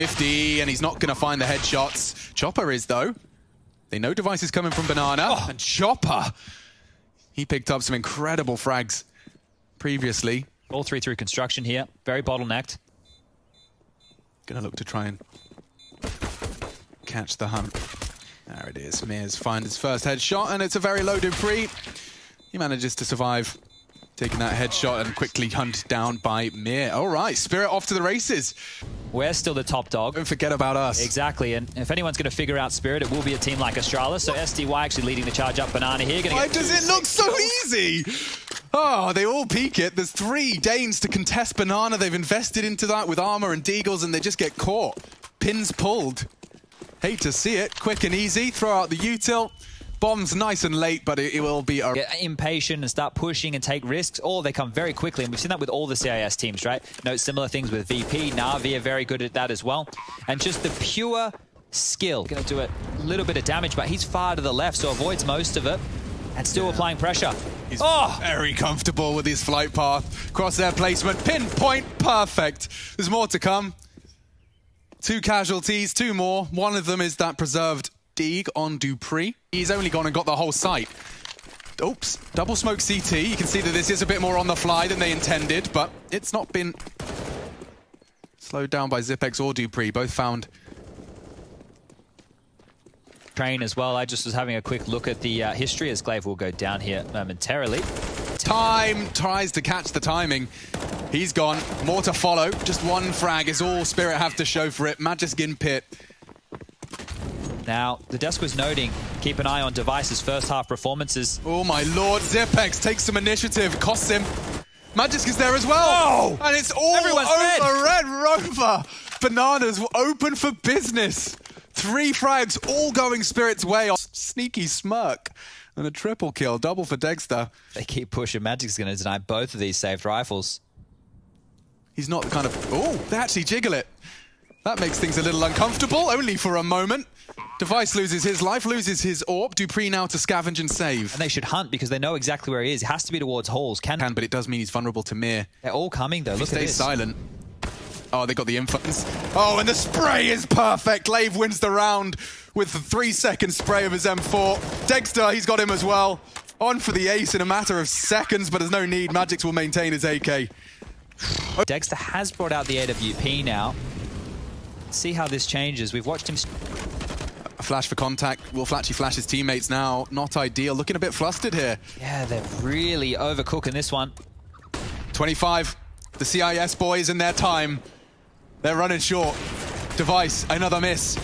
50, and he's not going to find the headshots. Chopper is, though. They know Device is coming from Banana, and Chopper, he picked up some incredible frags previously. All three through construction here, very bottlenecked. Gonna look to try and catch the hunt. There it is. Mears finds his first headshot, and it's a very low Dupree. He manages to survive taking that headshot and quickly hunted down by Mir. All right, Spirit off to the races. We're still the top dog. Don't forget about us. Exactly, and if anyone's going to figure out Spirit, it will be a team like Astralis. So SDY actually leading the charge up Banana here. Why does it look so easy? Oh, they all peek it. There's 3 Danes to contest Banana. They've invested into that with armor and deagles, and they just get caught. Pins pulled. Hate to see it. Quick and easy. Throw out the util. Bombs nice and late, but it will be a... Get impatient and start pushing and take risks, or they come very quickly, and we've seen that with all the CIS teams, right? Note similar things with VP. Na'Vi are very good at that as well. And just the pure skill. Gonna do a little bit of damage, but he's far to the left, so avoids most of it, and still applying pressure. He's very comfortable with his flight path. Crosshair placement, pinpoint, perfect. There's more to come. 2 casualties, 2 more. One of them is that preserved Deeg on Dupree. He's only gone and got the whole site. Oops, double smoke CT. You can see that this is a bit more on the fly than they intended, but it's not been slowed down by Zipex or Dupree. Both found train as well. I just was having a quick look at the history as Glaive will go down here momentarily. Time tries to catch the timing. He's gone. More to follow. Just 1 frag is all Spirit have to show for it. Magiskin Pit. Now, the desk was noting, keep an eye on Device's first half performances. Oh my lord, Zipex takes some initiative, costs him. Magisk is there as well. And it's all Everyone's over Red Rover. Bananas open for business. 3 frags all going Spirit's way. Sneaky smirk. And a triple kill, double for Dexter. They keep pushing. Magic's going to deny both of these saved rifles. He's not the kind of... Oh, they actually jiggle it. That makes things a little uncomfortable, only for a moment. Device loses his life, loses his AWP. Dupree now to scavenge and save. And they should hunt because they know exactly where he is. It has to be towards halls. But it does mean he's vulnerable to Mir. They're all coming though. Look at this. Stays silent. Oh, they got the info. Oh, and the spray is perfect. Glaive wins the round with the 3-second spray of his M4. Dexter, he's got him as well. On for the ace in a matter of seconds, but there's no need. Magix will maintain his AK. Dexter has brought out the AWP now. See how this changes. We've watched him... A flash for contact. Will Flatchy flash his teammates now? Not ideal. Looking a bit flustered here. Yeah, they're really overcooking this one. 25. The CIS boys in their time. They're running short. Device, another miss.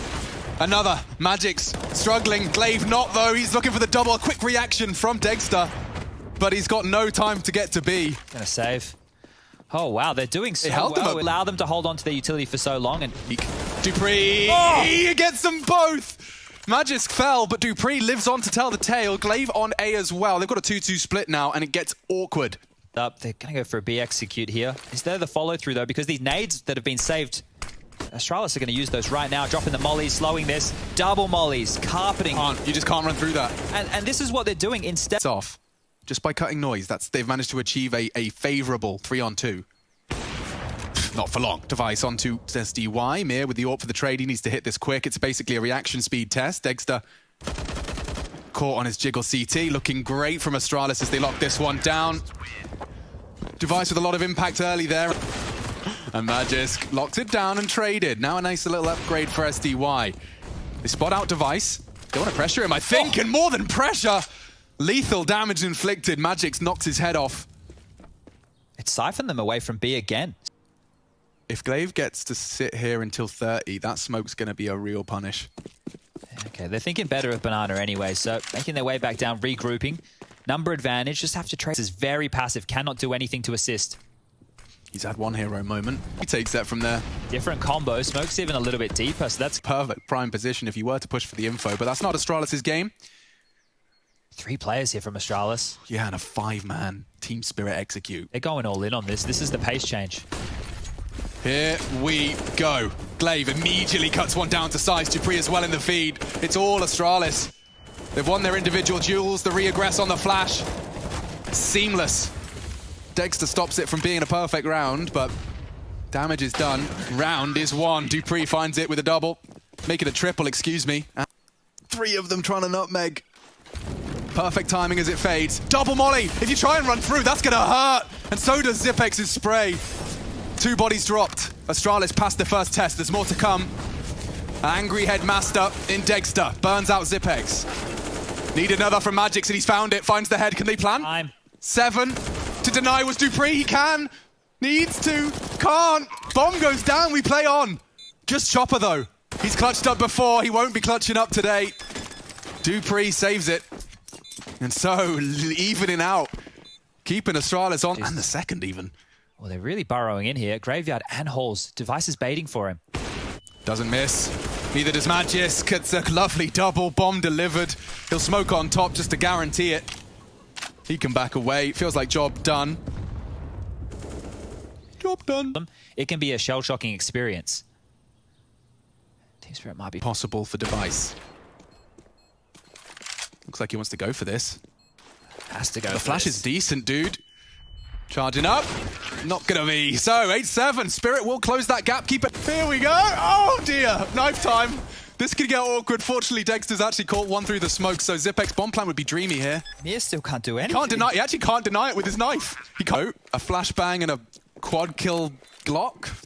Another. Magic's struggling. Glaive not, though. He's looking for the double. A quick reaction from Dexter. But he's got no time to get to B. Gonna save. Oh, wow, they're doing so well. Allow them to hold on to their utility for so long. And Dupree he gets them both. Magisk fell, but Dupree lives on to tell the tale. Glaive on A as well. They've got a 2-2 split now, and it gets awkward. They're going to go for a B execute here. Is there the follow-through, though? Because these nades that have been saved, Astralis are going to use those right now, dropping the mollies, slowing this. Double mollies, carpeting. You just can't run through that. And this is what they're doing instead. It's off. Just by cutting noise, they've managed to achieve a favourable 3-on-2. Not for long. Device onto SDY. Mir with the AWP for the trade. He needs to hit this quick. It's basically a reaction speed test. Dexter caught on his jiggle CT. Looking great from Astralis as they lock this one down. Device with a lot of impact early there. And Magisk locked it down and traded. Now a nice little upgrade for SDY. They spot out Device. They want to pressure him, I think, and more than pressure. Lethal damage inflicted. Magix knocks his head off. It siphoned them away from B again. If Glaive gets to sit here until 30, that smoke's going to be a real punish. Okay, they're thinking better of Banana anyway, so making their way back down, regrouping. Number advantage, just have to trade. This is very passive, cannot do anything to assist. He's had one hero moment. He takes that from there. Different combo. Smoke's even a little bit deeper, so that's perfect prime position if you were to push for the info, but that's not Astralis' game. 3 players here from Astralis. Yeah, and a 5-man team spirit execute. They're going all in on this. This is the pace change. Here we go. Glaive immediately cuts one down to size. Dupree as well in the feed. It's all Astralis. They've won their individual duels. The re-aggress on the flash. Seamless. Dexter stops it from being a perfect round, but Damage is done. Round is won. Dupree finds it with a double. Make it a triple, excuse me. 3 of them trying to nutmeg. Perfect timing as it fades. Double molly! If you try and run through, that's gonna hurt! And so does Xipex's spray. 2 bodies dropped. Astralis passed the first test. There's more to come. Angry Headmaster in Dexter. Burns out Xipex. Need another from Magix, and he's found it. Finds the head. Can they plan? Time. 7. To deny was Dupree. He can. Needs to. Can't. Bomb goes down. We play on. Just Chopper, though. He's clutched up before. He won't be clutching up today. Dupree saves it. And so, evening out. Keeping Astralis on. And the second, even. Well, they're really burrowing in here. Graveyard and Halls. Device is baiting for him. Doesn't miss. Neither does Magisk. It's a lovely double bomb delivered. He'll smoke on top just to guarantee it. He can back away. Feels like job done. Job done. It can be a shell-shocking experience. Team Spirit might be possible for Device. Looks like he wants to go for this. Has to go. The flash is decent, dude. Charging up. Not gonna be. So, 8-7. Spirit will close that gap. Keep it. Here we go. Oh, dear. Knife time. This could get awkward. Fortunately, Dexter's actually caught one through the smoke, so Xipex bomb plan would be dreamy here. Mia still can't do anything. Can't deny. He actually can't deny it with his knife. He can't. A flashbang and a quad kill Glock,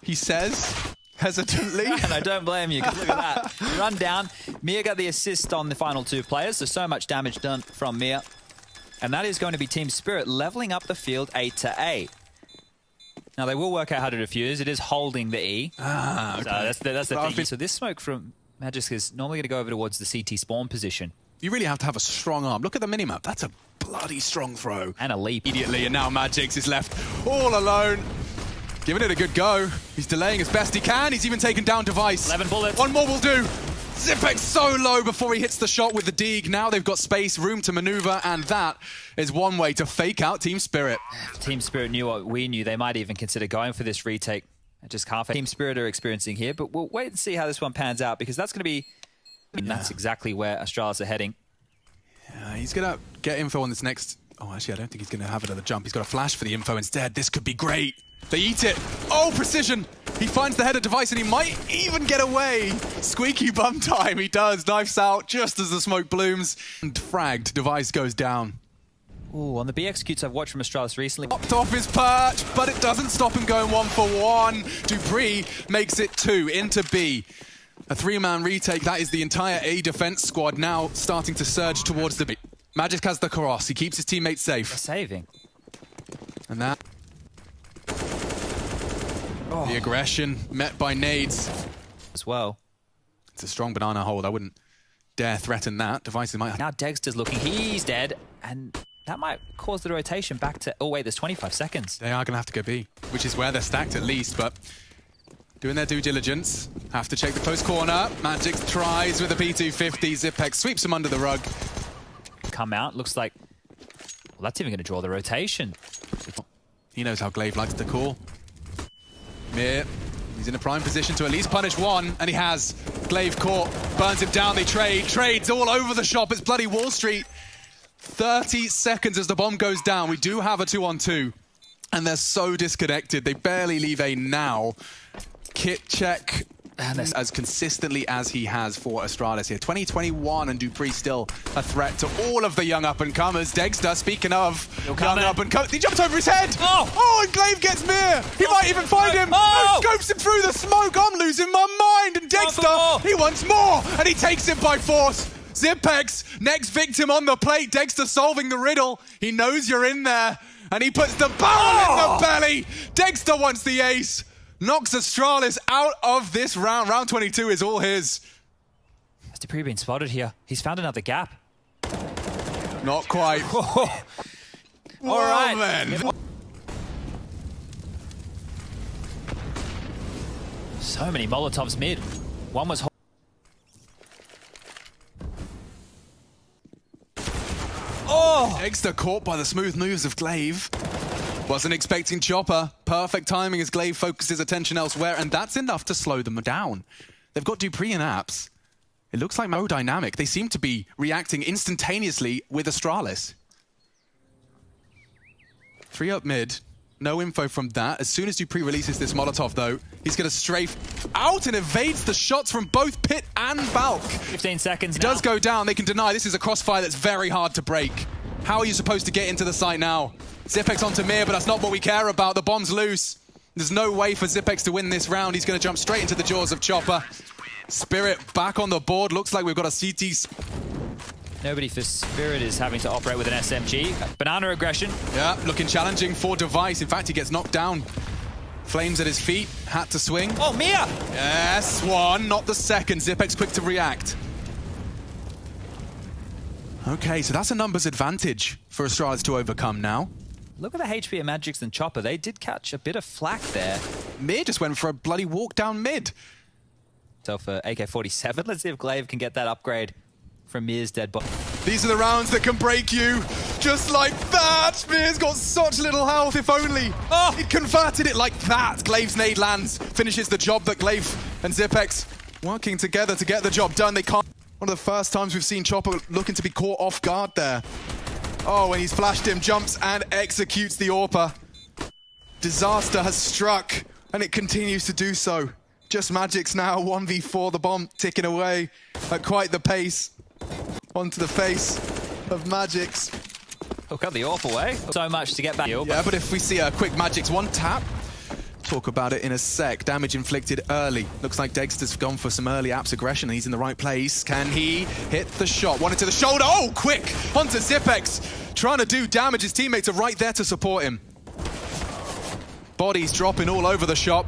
he says, hesitantly. And I don't blame you, because look at that. Run down. Mia got the assist on the final 2 players. There's so much damage done from Mia. And that is going to be Team Spirit leveling up the field 8-8. Now, they will work out how to defuse. It is holding the E. Okay. So that's the thing. So this smoke from Magisk is normally going to go over towards the CT spawn position. You really have to have a strong arm. Look at the minimap. That's a bloody strong throw. And a leap. Immediately, and now Magix is left all alone. Giving it a good go. He's delaying as best he can. He's even taken down Device. 11 bullets. 1 more will do. Xipex so low before he hits the shot with the Deeg. Now they've got space, room to maneuver, and that is one way to fake out Team Spirit. If Team Spirit knew what we knew, they might even consider going for this retake. Just half Team Spirit are experiencing here, but we'll wait and see how this one pans out, because that's going to be... That's exactly where Astralis are heading. Yeah, he's going to get info on this next... Oh, actually, I don't think he's going to have another jump. He's got a flash for the info instead. This could be great. They eat it. Oh, precision. He finds the header Device, and he might even get away. Squeaky bum time. He does. Knifes out just as the smoke blooms. And fragged. Device goes down. Ooh, on the B executes I've watched from Astralis recently. Popped off his perch, but it doesn't stop him going 1 for 1. Dupree makes it 2 into B. A 3-man retake. That is the entire A defense squad now starting to surge towards the B. Magisk has the cross. He keeps his teammates safe. They're saving. And that... The aggression met by nades. As well. It's a strong banana hold. I wouldn't dare threaten that. Devices might have... Now Dexter's looking. He's dead. And that might cause the rotation back to... Oh, wait, there's 25 seconds. They are going to have to go B, which is where they're stacked at least, but doing their due diligence. Have to check the close corner. Magix tries with a P250. Xipex sweeps him under the rug. Come out. Looks like... Well, that's even going to draw the rotation. He knows how Glaive likes to call. Mir, he's in a prime position to at least punish one, and he has. Glaive caught, burns him down, they trade. Trades all over the shop, it's bloody Wall Street. 30 seconds as the bomb goes down. We do have a 2-on-2, and they're so disconnected. They barely leave A now. Kit check as consistently as he has for Astralis here. 2021, and Dupree still a threat to all of the young up-and-comers. Dexter, speaking of young up-and-comers, he jumped over his head! Oh, and Glaive gets Mir! He might even find him! No, scopes him through the smoke! I'm losing my mind! And Dexter, he wants more! And he takes it by force! Xipex, next victim on the plate. Dexter solving the riddle. He knows you're in there. And he puts the barrel in the belly! Dexter wants the ace! Knocks Astralis out of this round. Round 22 is all his. Has Dupree been spotted here? He's found another gap. Not quite. All right. Then. So many Molotovs mid. One was... Oh! Dexter caught by the smooth moves of Glaive. Wasn't expecting Chopper. Perfect timing as Glaive focuses attention elsewhere, and that's enough to slow them down. They've got Dupree and Apps. It looks like more dynamic. They seem to be reacting instantaneously with Astralis. 3 up mid. No info from that. As soon as Dupree releases this Molotov, though, he's going to strafe out and evades the shots from both Pit and Valk. 15 seconds He now. does go down. They can deny. This is a crossfire that's very hard to break. How are you supposed to get into the site now? Zipex onto Mir, but that's not what we care about. The bomb's loose. There's no way for Zipex to win this round. He's going to jump straight into the jaws of Chopper. Spirit back on the board. Looks like we've got a CT. Nobody for Spirit is having to operate with an SMG. Banana aggression. Yeah, looking challenging for Device. In fact, he gets knocked down. Flames at his feet. Hat to swing. Oh, Mia! Yes, one, not the second. Zipex quick to react. Okay, so that's a numbers advantage for Astralis to overcome now. Look at the HP of Magix and Chopper. They did catch a bit of flack there. Mir just went for a bloody walk down mid. So for AK-47, let's see if Glaive can get that upgrade from Mir's dead body. These are the rounds that can break you. Just like that. Mir's got such little health, if only. Oh, he converted it like that. Glaive's nade lands, finishes the job that Glaive and Zipex working together to get the job done. They can't. One of the first times we've seen Chopper looking to be caught off guard there. Oh, and he's flashed him, jumps and executes the AWPer. Disaster has struck, and it continues to do so. Just Magix now, 1v4, the bomb ticking away at quite the pace. Onto the face of Magix. He'll cut the AWP away. So much to get back. Yeah, but if we see a quick Magix one tap, talk about it in a sec. Damage inflicted early. Looks like Dexter's gone for some early apps aggression. He's in the right place. Can he hit the shot? One into the shoulder. Oh, quick! Onto Zipex. Trying to do damage. His teammates are right there to support him. Bodies dropping all over the shop.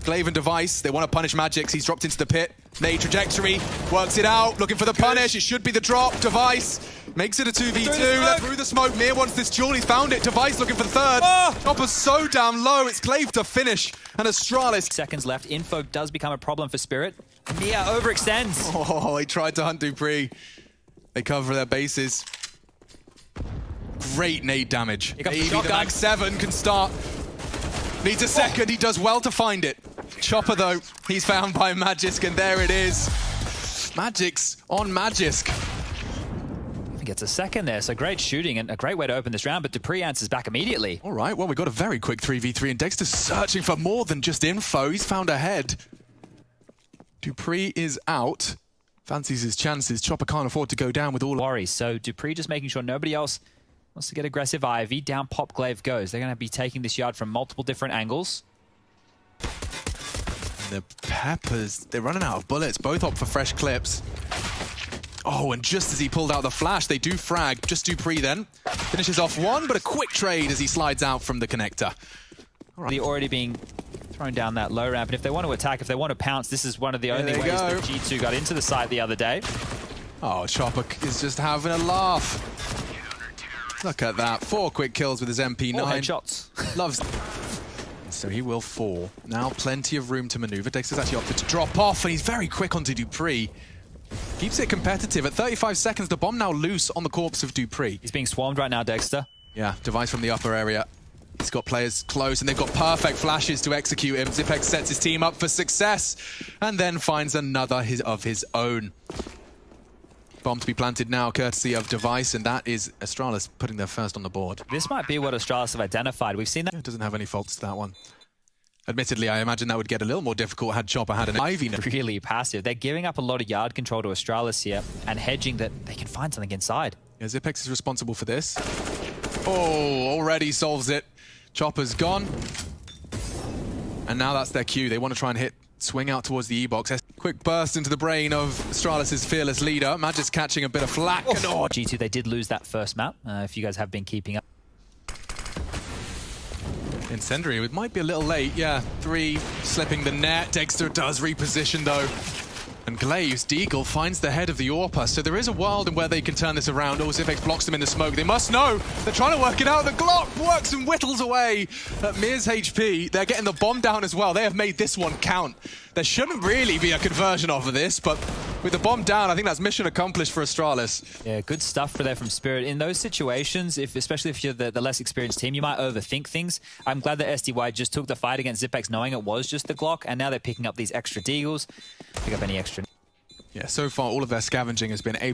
Glaive and Device, they want to punish Magix. He's dropped into the pit. Nade trajectory, works it out, looking for the punish. It should be the drop. Device makes it a 2v2. Through the smoke. Mir wants this jewel. He's found it. Device looking for the third. Chopper's so damn low. It's Glaive to finish. And Astralis. Seconds left. Info does become a problem for Spirit. Mia overextends. Oh, he tried to hunt Dupree. They cover their bases. Great nade damage. Maybe the Mag 7 can start. Needs a second. He does well to find it. Chopper, though, he's found by Magisk, and there it is. Magix on Magisk. He gets a second there, so great shooting and a great way to open this round, but Dupree answers back immediately. All right, well, we got a very quick 3v3, and Dexter's searching for more than just info. He's found a head. Dupree is out. Fancies his chances. Chopper can't afford to go down with all worries. So Dupree just making sure nobody else wants to get aggressive. Ivy down, pop Glaive goes. They're going to be taking this yard from multiple different angles. The Peppers, they're running out of bullets. Both opt for fresh clips. Oh, and just as he pulled out the flash, they do frag. Just Dupree then. Finishes off one, but a quick trade as he slides out from the connector. All right. They're already being thrown down that low ramp, and if they want to attack, if they want to pounce, this is one of the only ways that G2 got into the site the other day. Oh, Chopper is just having a laugh. Look at that. 4 quick kills with his MP9. 4 headshots. Loves. So he will fall. Now plenty of room to maneuver. Dexter's actually opted to drop off, and he's very quick onto Dupree. Keeps it competitive. At 35 seconds, the bomb now loose on the corpse of Dupree. He's being swarmed right now, Dexter. Yeah, Device from the upper area. He's got players close, and they've got perfect flashes to execute him. Zipex sets his team up for success, and then finds another of his own. Bomb to be planted now, courtesy of Device, and that is Astralis putting their first on the board. This might be what Astralis have identified. We've seen that. Yeah, it doesn't have any faults to that one. Admittedly, I imagine that would get a little more difficult had Chopper had an Ivy. Really passive. They're giving up a lot of yard control to Astralis here and hedging that they can find something inside. Yeah, Zipex is responsible for this. Oh, already solves it. Chopper's gone. And now that's their cue. They want to try and swing out towards the E-box. Quick burst into the brain of Astralis' fearless leader. Magic's catching a bit of flack. And G2, they did lose that first map, if you guys have been keeping up. Incendiary, it might be a little late. Yeah, 3 slipping the net. Dexter does reposition, though. And Glaive's Deagle finds the head of the AWPer, so there is a world in where they can turn this around. Oh, Zipex blocks them in the smoke. They must know. They're trying to work it out. The Glock works and whittles away at Mir's HP. They're getting the bomb down as well. They have made this one count. There shouldn't really be a conversion off of this, but with the bomb down, I think that's mission accomplished for Astralis. Yeah, good stuff for there from Spirit. In those situations, especially if you're the less experienced team, you might overthink things. I'm glad that SDY just took the fight against Zipex knowing it was just the Glock, and now they're picking up these extra Deagles. Pick up any extra. Yeah, so far all of their scavenging has been A+.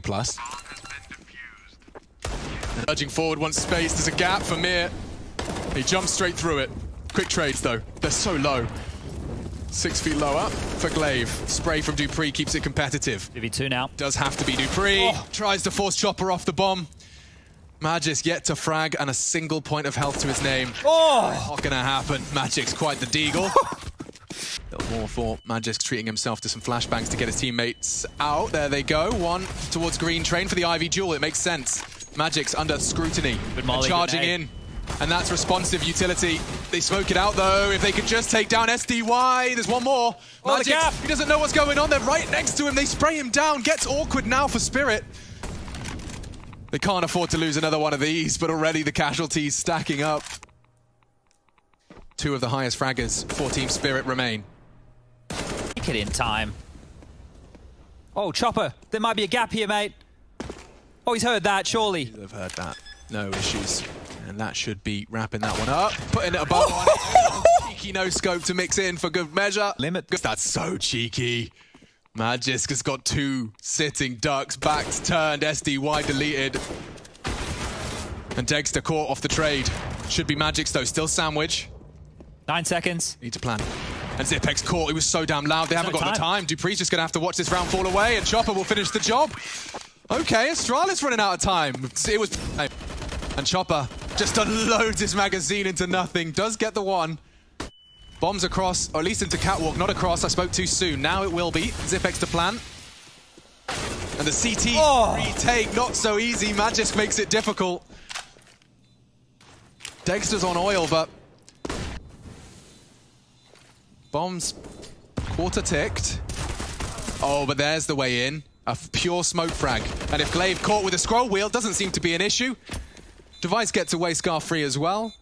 Urging forward, wants space. There's a gap for Mir. He jumps straight through it. Quick trades, though. They're so low. 6 feet lower for Glaive. Spray from Dupree keeps it competitive. 2v2 now. Does have to be Dupree. Oh. Tries to force Chopper off the bomb. Magic's yet to frag and a single point of health to his name. Oh! Not gonna happen. Magic's quite the deagle. A little more for Magic's treating himself to some flashbangs to get his teammates out. There they go. One towards green train for the Ivy duel. It makes sense. Magic's under scrutiny. And charging in. And that's responsive utility. They smoke it out, though. If they could just take down SDY. There's one more. Oh, Magic, he doesn't know what's going on. They're right next to him. They spray him down. Gets awkward now for Spirit. They can't afford to lose another one of these, but already the casualties stacking up. 2 of the highest fraggers for Team Spirit remain. Make it in time. Oh, Chopper. There might be a gap here, mate. Oh, he's heard that, surely. They've heard that. No issues. And that should be wrapping that one up. Putting it above one. Cheeky no-scope to mix in for good measure. Limit. That's so cheeky. Magisk has got 2 sitting ducks. Backs turned. SDY deleted. And Dexter caught off the trade. Should be Magic's, though. Still sandwich. 9 seconds. Need to plan. And Zipex caught. He was so damn loud. They haven't got the time. Dupree's just going to have to watch this round fall away, and Chopper will finish the job. Okay, Astralis running out of time. It was... And Chopper just unloads his magazine into nothing. Does get the one. Bombs across, or at least into Catwalk. Not across. I spoke too soon. Now it will be. Zipex to plan. And the CT retake. Not so easy. Magisk makes it difficult. Dexter's on oil, but... Bombs quarter ticked. Oh, but there's the way in. A pure smoke frag. And if Glaive caught with a scroll wheel, doesn't seem to be an issue. Device gets away scar-free as well.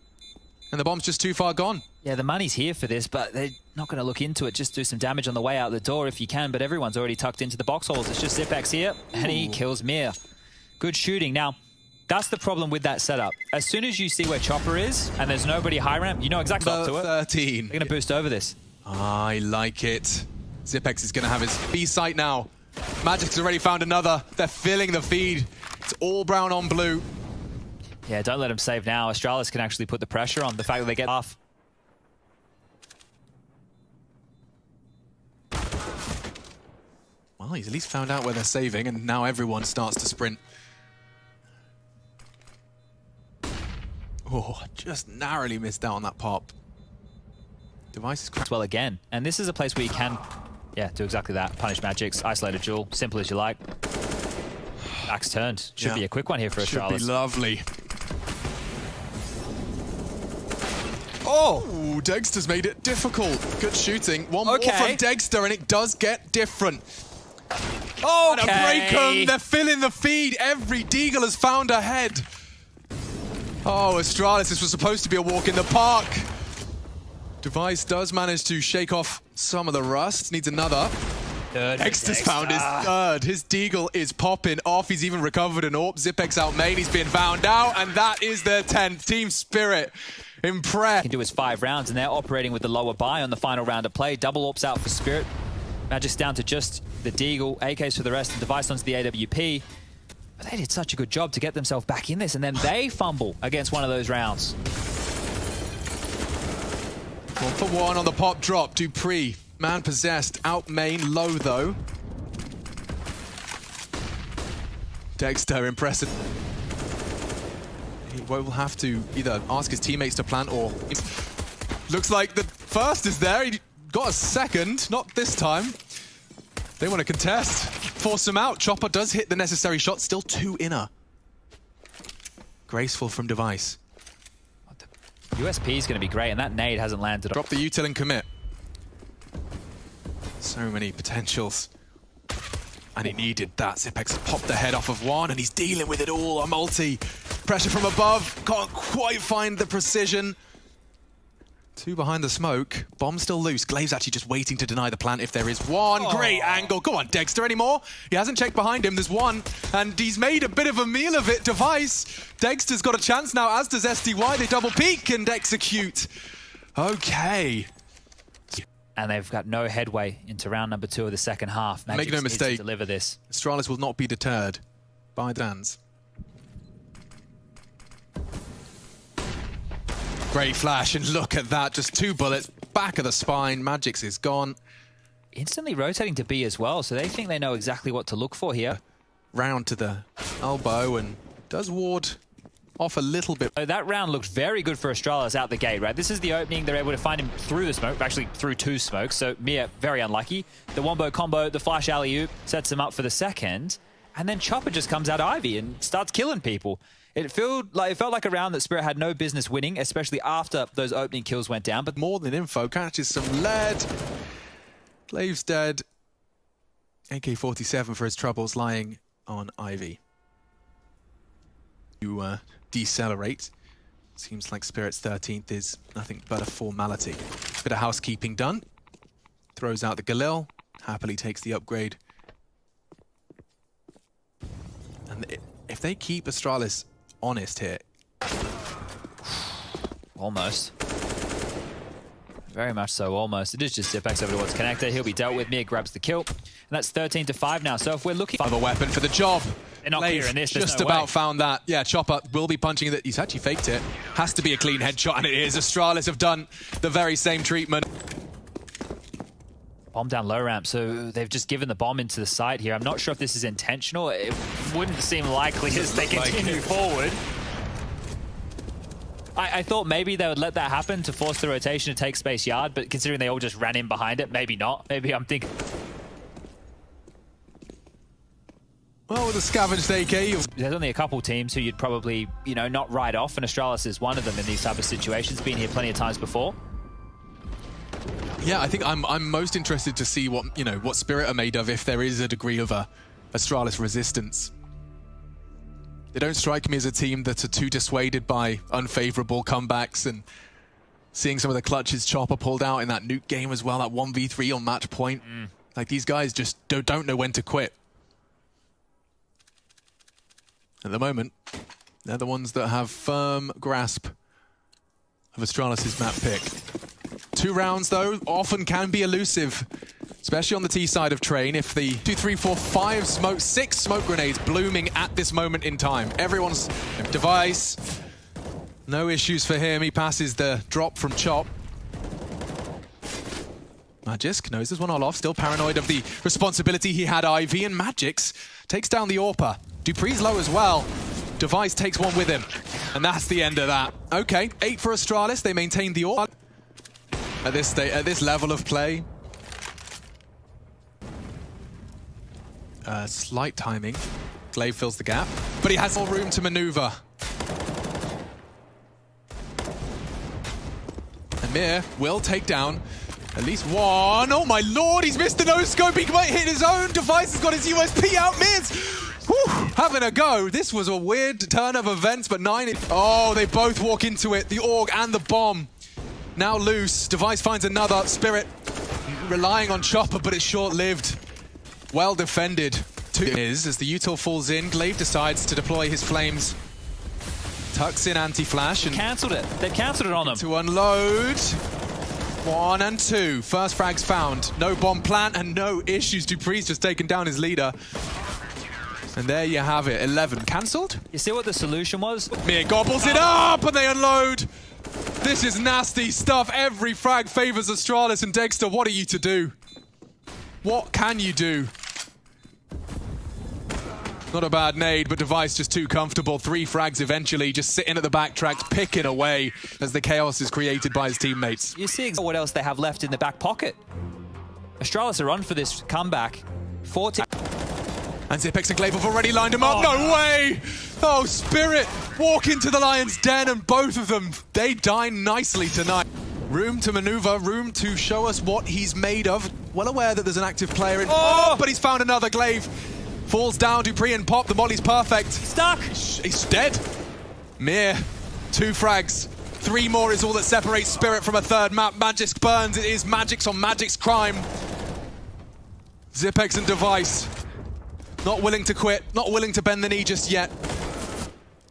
And the bomb's just too far gone. Yeah, the money's here for this, but they're not going to look into it. Just do some damage on the way out the door if you can, but everyone's already tucked into the box holes. It's just Zipex here, and he kills Mir. Good shooting. Now, that's the problem with that setup. As soon as you see where Chopper is, and there's nobody high ramp, you know exactly up to it. 13. They're going to boost over this. I like it. Zipex is going to have his B site now. Magic's already found another. They're filling the feed. It's all brown on blue. Yeah, don't let him save now. Astralis can actually put the pressure on the fact that they get off. Well, he's at least found out where they're saving, and now everyone starts to sprint. Oh, just narrowly missed out on that pop. Device is cracked. Well again. And this is a place where you can, yeah, do exactly that. Punish Magic's, isolated duel, simple as you like. Back's turned. Should be a quick one here for Astralis. Should be lovely. Oh! Ooh, Dexter's made it difficult. Good shooting. One more from Dexter, and it does get different. Okay. And a break 'em. They're filling the feed. Every Deagle has found a head. Oh, Astralis, this was supposed to be a walk in the park. Device does manage to shake off some of the rust. Needs another. Dexter's found his third. His Deagle is popping off. He's even recovered an AWP. Zipex out main. He's being found out. And that is their 10th. Team Spirit. Impressed. Can do his 5 rounds, and they're operating with the lower buy on the final round of play. Double AWPs out for Spirit. Magic's down to just the Deagle. AKs for the rest. And Device onto the AWP. But they did such a good job to get themselves back in this. And then they fumble against one of those rounds. 1 for 1 on the pop drop. Dupree, man possessed, out main, low though. Dexter, impressive. He will have to either ask his teammates to plant or... Looks like the first is there. He got a second, not this time. They want to contest. Force him out. Chopper does hit the necessary shot. Still 2 inner. Graceful from Device. USP is going to be great, and that nade hasn't landed. Drop the util and commit. So many potentials. And he needed that. Zipex popped the head off of one, and he's dealing with it all. A multi. Pressure from above. Can't quite find the precision. 2 behind the smoke. Bomb still loose. Glaive's actually just waiting to deny the plant if there is one. Great angle. Go on, Dexter, anymore? He hasn't checked behind him. There's one. And he's made a bit of a meal of it. Device. Dexter's got a chance now, as does SDY. They double peek and execute. Okay. And they've got no headway into round number 2 of the second half. Make no mistake. To deliver this. Astralis will not be deterred by Dans. Great flash, and look at that. Just 2 bullets, back of the spine. Magix is gone. Instantly rotating to B as well, so they think they know exactly what to look for here. Round to the elbow, and does ward off a little bit. So that round looked very good for Astralis out the gate, right? This is the opening. They're able to find him through the smoke, actually through 2 smokes. So Mia, very unlucky. The wombo combo, the flash alley-oop sets him up for the second. And then Chopper just comes out Ivy and starts killing people. It felt like a round that Spirit had no business winning, especially after those opening kills went down. But More than info, catches some lead. Glave's dead. AK-47 for his troubles lying on Ivy. You decelerate. Seems like Spirit's 13th is nothing but a formality. Bit of housekeeping done. Throws out the Galil. Happily takes the upgrade. And if they keep Astralis honest here. almost. Very much so, almost. It is just Zipex over towards Connector. He'll be dealt with. Mia grabs the kill. And that's 13-5 now. So if we're looking... Of a weapon for the job. They're not clear in this. Just about found that. Yeah, Chopper will be punching it. He's actually faked it. Has to be a clean headshot, and it is. Astralis have done the very same treatment. Bomb down low ramp, so they've just given the bomb into the side here. I'm not sure if this is intentional. It wouldn't seem likely as they continue forward. I thought maybe they would let that happen to force the rotation to take space yard, but considering they all just ran in behind it, maybe not. Maybe I'm thinking... Well, with a scavenged AK... There's only a couple teams who you'd probably, you know, not write off, and Astralis is one of them in these type of situations. Been here plenty of times before. Yeah, I think I'm most interested to see what, you know, what Spirit are made of if there is a degree of Astralis resistance. They don't strike me as a team that are too dissuaded by unfavorable comebacks, and seeing some of the clutches Chopper pulled out in that nuke game as well, that 1v3 on match point. Like, these guys just don't know when to quit. At the moment, they're the ones that have firm grasp of Astralis' map pick. 2 rounds, though, often can be elusive, especially on the T side of Train. If the 2, 3, 4, 5 smoke, 6 smoke grenades blooming at this moment in time. Everyone's Device. No issues for him. He passes the drop from Chop. Magisk knows this one all off. Still paranoid of the responsibility he had Ivy, and Magix takes down the AWPer. Dupree's low as well. Device takes one with him. And that's the end of that. Okay, 8 for Astralis. They maintain the AWPer. At this level of play. Slight timing. Glaive fills the gap, but he has more room to maneuver. Amir will take down at least one. Oh my lord, he's missed the no-scope. He might hit his own. Device has got his USP out. Miz, having a go. This was a weird turn of events, but 9... Oh, they both walk into it. The AUG and the bomb. Now loose. Device finds another. Spirit relying on Chopper, but it's short-lived. Well defended. 2 is as the util falls in. Glaive decides to deploy his flames. Tucks in anti-flash and cancelled it. They've cancelled it on them. To unload. 1 and 2. First frags found. No bomb plant and no issues. Dupree's just taken down his leader. And there you have it. 11 cancelled. You see what the solution was? Mia gobbles it up and they unload. This is nasty stuff. Every frag favors Astralis, and Dexter, what are you to do? What can you do? Not a bad nade, but Device just too comfortable. 3 frags eventually, just sitting at the backtracks, picking away as the chaos is created by his teammates. You see what else they have left in the back pocket. Astralis are on for this comeback. 14. And Zipex and Glaive have already lined him up. No way! Oh, Spirit walk into the Lion's Den, and both of them, they dine nicely tonight. Room to maneuver, room to show us what he's made of. Well aware that there's an active player in. Oh, but he's found another. Glaive falls down. Dupree and Pop. The molly's perfect. Stuck. He's dead. Mir, 2 frags. 3 more is all that separates Spirit from a third map. Magix burns. It is Magix on Magix crime. Zipex and Device. Not willing to quit, not willing to bend the knee just yet.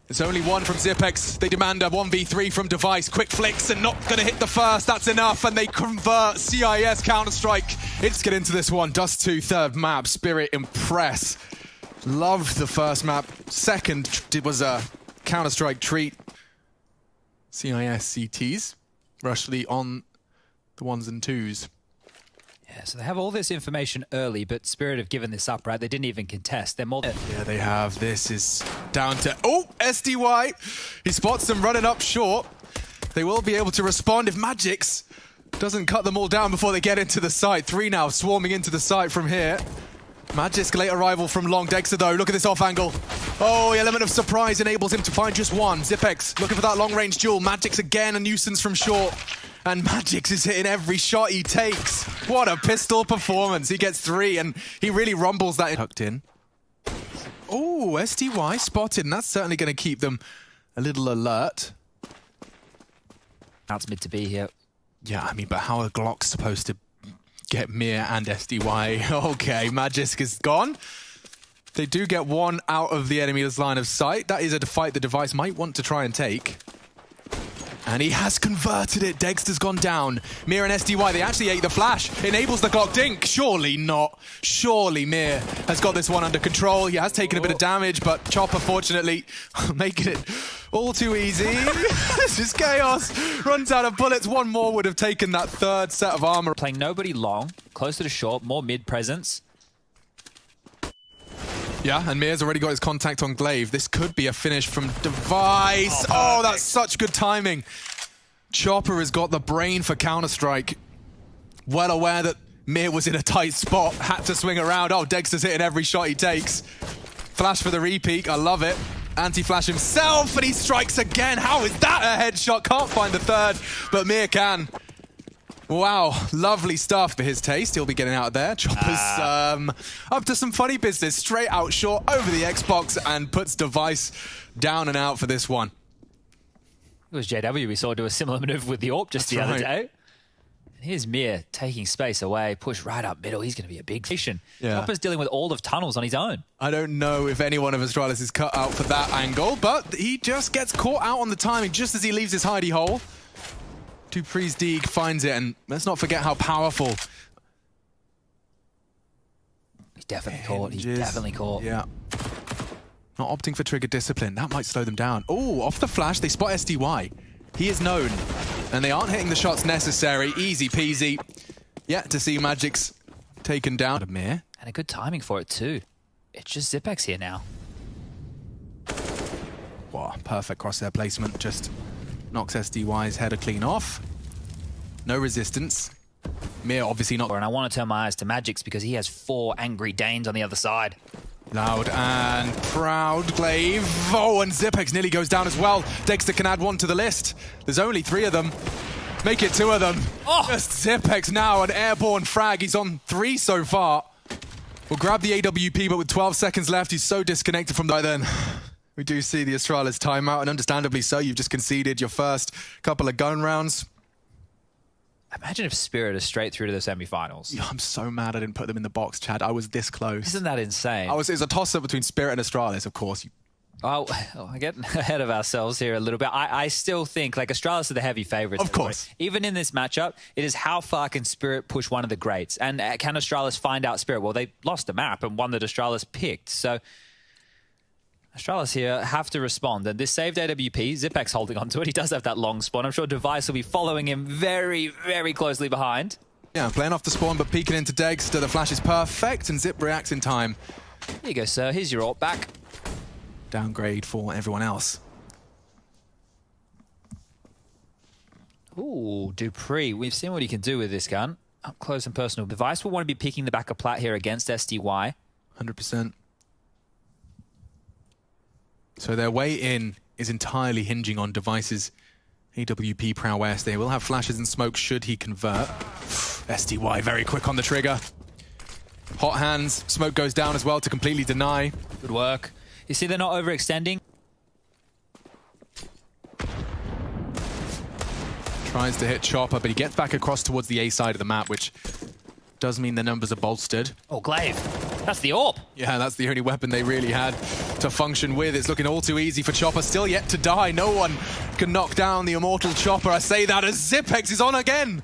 There's only 1 from Zipex. They demand a 1v3 from Device. Quick flicks and not going to hit the first. That's enough, and they convert. CIS Counter-Strike. Let's get into this one. Dust 2, third map. Spirit impress. Loved the first map. Second, it was a Counter-Strike treat. CIS CTs. Rushley on the 1s and 2s. Yeah, so they have all this information early, but Spirit have given this up, right? They didn't even contest. They're more... Yeah, they have. This is down to... Oh, SDY! He spots them running up short. They will be able to respond if Magix doesn't cut them all down before they get into the site. 3 now swarming into the site from here. Magix late arrival from long. Dexter though, look at this off angle. Oh, the element of surprise enables him to find just one. Zipex looking for that long range duel. Magix again, a nuisance from short. And Magix is hitting every shot he takes. What a pistol performance. He gets 3 and he really rumbles that tucked in. Oh, SDY spotted, and that's certainly going to keep them a little alert. That's mid to be here. Yeah, I mean, but how are Glock's supposed to get Mir and SDY? Okay, Magisk is gone. They do get 1 out of the enemy's line of sight. That is a fight the Device might want to try and take. And he has converted it. Dexter's gone down. Mir and SDY, they actually ate the flash. Enables the Glock dink. Surely not. Surely Mir has got this one under control. He has taken a bit of damage, but Chopper, fortunately, making it all too easy. This is chaos. Runs out of bullets. 1 more would have taken that 3rd set of armor. Playing nobody long, closer to short, more mid presence. Yeah, and Mir's already got his contact on Glaive. This could be a finish from Device. Oh, that's such good timing. Chopper has got the brain for Counter-Strike. Well aware that Mir was in a tight spot. Had to swing around. Oh, Dexter's hitting every shot he takes. Flash for the repeat. I love it. Anti-flash himself, and he strikes again. How is that a headshot? Can't find the 3rd, but Mir can. Wow, lovely stuff for his taste. He'll be getting out of there. Chopper's up to some funny business. Straight out short over the Xbox and puts Device down and out for this one. It was JW we saw do a similar maneuver with the AWP just the other day. And here's Mir taking space away, push right up middle. He's going to be a big fish. Yeah. Chopper's dealing with all of tunnels on his own. I don't know if any one of Astralis is cut out for that angle, but he just gets caught out on the timing just as he leaves his hidey hole. Dupree's Deeg finds it, and let's not forget how powerful. He's definitely caught. He's definitely caught. Yeah. Not opting for trigger discipline. That might slow them down. Oh, off the flash, they spot SDY. He is known, and they aren't hitting the shots necessary. Easy peasy. Yeah, to see Magix taken down. Mir. And a good timing for it, too. It's just Zipex here now. Wow, perfect crosshair placement. Just knocks SDY's header clean off. No resistance. Mir obviously not. And I want to turn my eyes to Magix because he has 4 angry Danes on the other side. Loud and proud Glaive. Oh, and Zipex nearly goes down as well. Dexter can add 1 to the list. There's only 3 of them. Make it 2 of them. Oh. Just Zipex now, an airborne frag. He's on 3 so far. We'll grab the AWP, but with 12 seconds left, he's so disconnected from that then. We do see the Astralis timeout, and understandably so. You've just conceded your first couple of gun rounds. Imagine if Spirit is straight through to the semi-finals. Yeah, I'm so mad I didn't put them in the box, Chad. I was this close. Isn't that insane? It was a toss-up between Spirit and Astralis, of course. Oh, I get ahead of ourselves here a little bit. I still think, like, Astralis are the heavy favourites. Of course. Even in this matchup, it is how far can Spirit push one of the greats? And can Astralis find out Spirit? Well, they lost a map and one that Astralis picked. So Astralis here have to respond. And this saved AWP, Zipex holding onto it. He does have that long spawn. I'm sure Device will be following him very, very closely behind. Yeah, playing off the spawn, but peeking into Dexter. The flash is perfect, and Zip reacts in time. Here you go, sir. Here's your ult back. Downgrade for everyone else. Ooh, Dupree. We've seen what he can do with this gun. Up close and personal. Device will want to be picking the back of plat here against SDY. 100%. So their way in is entirely hinging on Device's AWP prowess. They will have flashes and smoke should he convert. SDY very quick on the trigger. Hot hands. Smoke goes down as well to completely deny. Good work. You see they're not overextending. Tries to hit Chopper, but he gets back across towards the A side of the map, which does mean the numbers are bolstered. Oh, Glaive. That's the AWP. Yeah, that's the only weapon they really had to function with. It's looking all too easy for Chopper. Still yet to die. No one can knock down the immortal Chopper. I say that as Zipex is on again.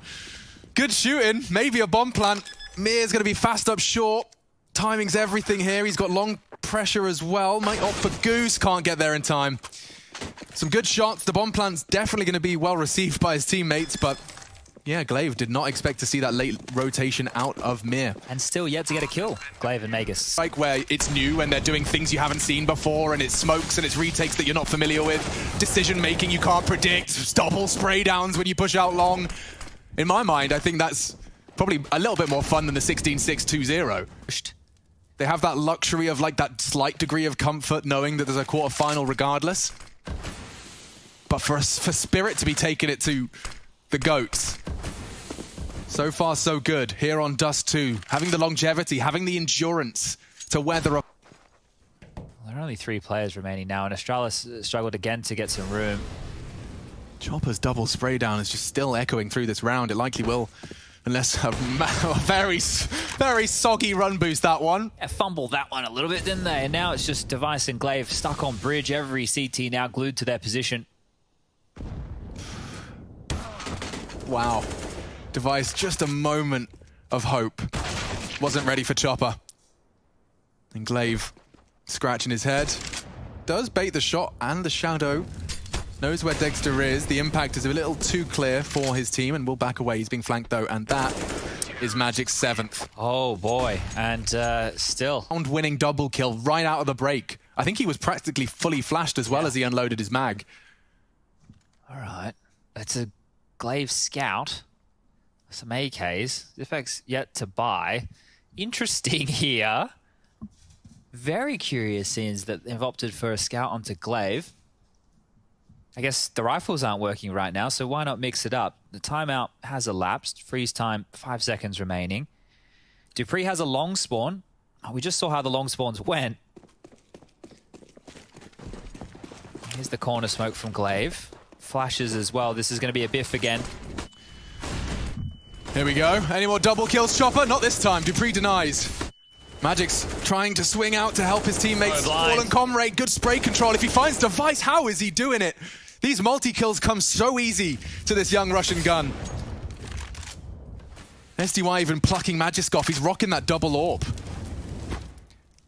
Good shooting. Maybe a bomb plant. Mir's going to be fast up short. Timing's everything here. He's got long pressure as well. Might opt for Goose. Can't get there in time. Some good shots. The bomb plant's definitely going to be well received by his teammates, but yeah, Glaive did not expect to see that late rotation out of Mir. And still yet to get a kill, Glaive and Magus. Like where it's new and they're doing things you haven't seen before, and it's smokes and it's retakes that you're not familiar with. Decision making you can't predict. Double spray downs when you push out long. In my mind, I think that's probably a little bit more fun than the 16-6-2-0. They have that luxury of like that slight degree of comfort knowing that there's a quarterfinal regardless. But for Spirit to be taking it to the GOATs, so far so good here on Dust 2. Having the longevity, having the endurance to weather up. Well, there are only 3 players remaining now, and Astralis struggled again to get some room. Chopper's double spray down is just still echoing through this round. It likely will, unless a very soggy run boost, that one. Yeah, fumbled that one a little bit, didn't they? And now it's just Device and Glaive stuck on bridge. Every CT now glued to their position. Wow. Device, just a moment of hope. Wasn't ready for Chopper. And Glaive scratching his head. Does bait the shot and the shadow. Knows where Dexter is. The impact is a little too clear for his team and will back away. He's being flanked though, and that is Magic's 7th. Oh boy, and still. Round-winning double kill right out of the break. I think he was practically fully flashed as well as he unloaded his mag. All right, that's a Glaive scout. Some AKs. Effects yet to buy. Interesting here. Very curious scenes that they've opted for a scout onto Glaive. I guess the rifles aren't working right now, so why not mix it up? The timeout has elapsed. Freeze time, 5 seconds remaining. Dupree has a long spawn. Oh, we just saw how the long spawns went. Here's the corner smoke from Glaive. Flashes as well. This is going to be a biff again. Here we go. Any more double kills, Chopper? Not this time. Dupree denies. Magic's trying to swing out to help his teammates. Fallen Comrade, good spray control. If he finds Device, how is he doing it? These multi-kills come so easy to this young Russian gun. SDY even plucking Magisk off. He's rocking that double AWP.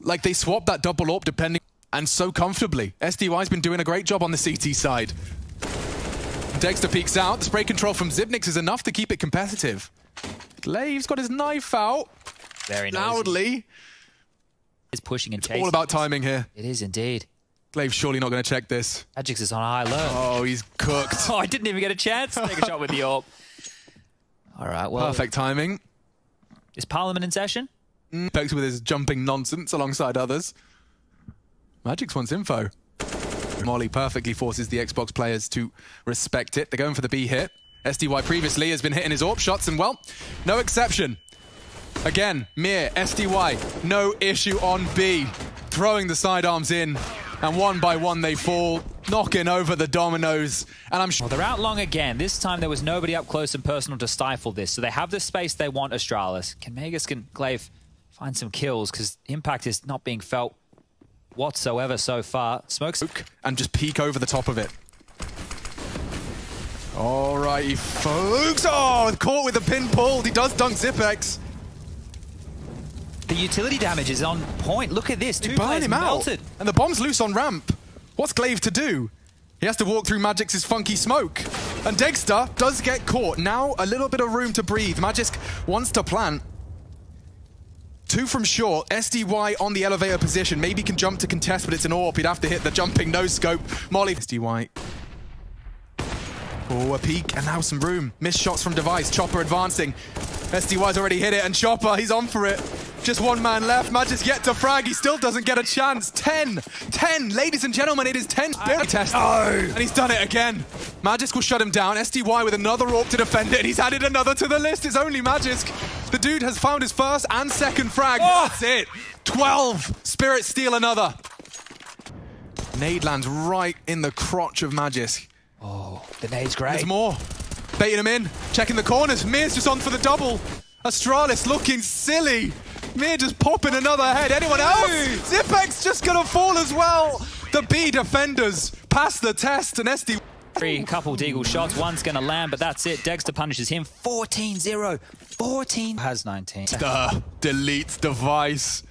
Like they swapped that double AWP depending, and so comfortably. SDY's been doing a great job on the CT side. Dexter peeks out. The spray control from Zipnix is enough to keep it competitive. Glaive's got his knife out. Very loudly. It's pushing and chasing. All about timing here. It is indeed. Glaive's surely not going to check this. Magix is on high alert. Oh, he's cooked. Oh, I didn't even get a chance to take a shot with the AWP. All right, well. Perfect timing. Is Parliament in session? Pex with his jumping nonsense alongside others. Magix wants info. Molly perfectly forces the Xbox players to respect it. They're going for the B hit. SDY previously has been hitting his AWP shots, and well, no exception. Again, Mir, SDY, no issue on B. Throwing the sidearms in, and one by one they fall, knocking over the dominoes. And I'm sure they're out long again. This time there was nobody up close and personal to stifle this, so they have the space they want. Astralis. Can Magus, can Glaive find some kills? Because impact is not being felt whatsoever so far. Smokes and just peek over the top of it. Alrighty, folks. Oh, caught with the pin pulled. He does dunk Zipex. The utility damage is on point. Look at this. Two burn players him melted. Out. And the bomb's loose on ramp. What's Glaive to do? He has to walk through Magic's funky smoke. And Dexter does get caught. Now a little bit of room to breathe. Magisk wants to plant. 2 from short. SDY on the elevator position. Maybe can jump to contest, but it's an AWP. He'd have to hit the jumping no-scope. Molly. SDY. Oh, a peek, and now some room. Missed shots from Device. Chopper advancing. SDY's already hit it, and Chopper, he's on for it. Just one man left. Magic's yet to frag. He still doesn't get a chance. 10. Ladies and gentlemen, it is 10 Spirit test. Oh. And he's done it again. Magisk will shut him down. SDY with another AWP to defend it, and he's added another to the list. It's only Magisk. The dude has found his first and second frag. Oh. That's it. 12. Spirit steal another. Nade lands right in the crotch of Magisk. Oh, the nade's great. There's more. Baiting him in. Checking the corners. Mir's just on for the double. Astralis looking silly. Mir just popping another head. Anyone else? Zipex just gonna fall as well. The B defenders pass the test, and SD. A couple deagle shots. One's gonna land, but that's it. Dexter punishes him. 14-0. 14. Has 19. Deletes Device.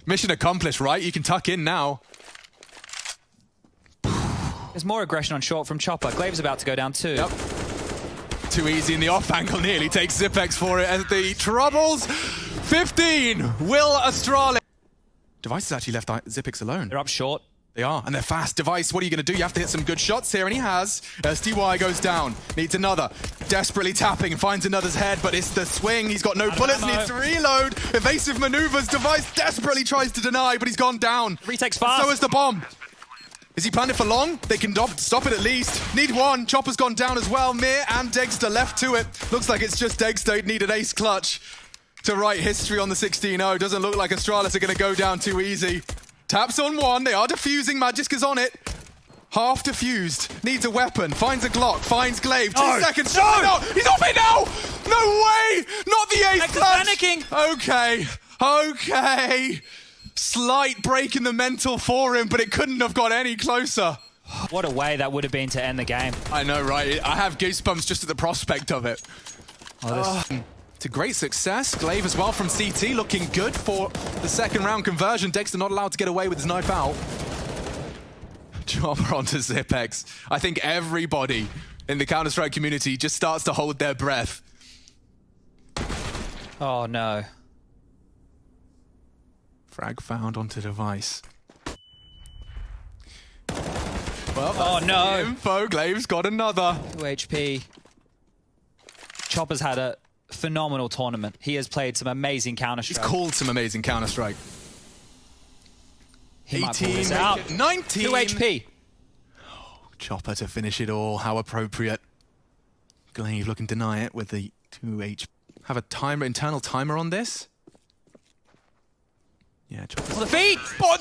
Mission accomplished, right? You can tuck in now. There's more aggression on short from Chopper. Glave's about to go down too. Yep. Too easy in the off angle, nearly takes Zipex for it as the troubles. 15, Will Astralis. Device has actually left Zipex alone. They're up short. They are, and they're fast. Device, what are you going to do? You have to hit some good shots here, and he has. SDY goes down, needs another. Desperately tapping, finds another's head, but it's the swing. He's got no bullets, needs to reload. Evasive maneuvers. Device desperately tries to deny, but he's gone down. Retakes fast. So is the bomb. Is he planned it for long? They can stop it at least. Need one. Chopper's gone down as well. Mir and Degster left to it. Looks like it's just Degster need an ace clutch to write history on the 16-0. Doesn't look like Astralis are going to go down too easy. Taps on one. They are defusing. Magiska's on it. Half defused. Needs a weapon. Finds a Glock. Finds Glaive. 2 seconds. No! He's off it now! No way! Not the ace clutch! Panicking! Okay. Slight break in the mental for him, but it couldn't have got any closer. What a way that would have been to end the game. I know, right? I have goosebumps just at the prospect of it. It's a great success. Glaive as well from CT, looking good for the second round conversion. Dexter not allowed to get away with his knife out. Chopper onto Zipex. I think everybody in the Counter-Strike community just starts to hold their breath. Oh no. Frag found onto Device. Well, oh no. The info. Glaive's got another. 2 HP. Chopper's had a phenomenal tournament. He has played some amazing Counter-Strike. He's called some amazing Counter-Strike. He might pull this out. 19. 2 HP. Oh, Chopper to finish it all. How appropriate. Glaive looking to deny it with the 2 HP. Have a timer, internal timer on this. Yeah, Chopper's On the feet!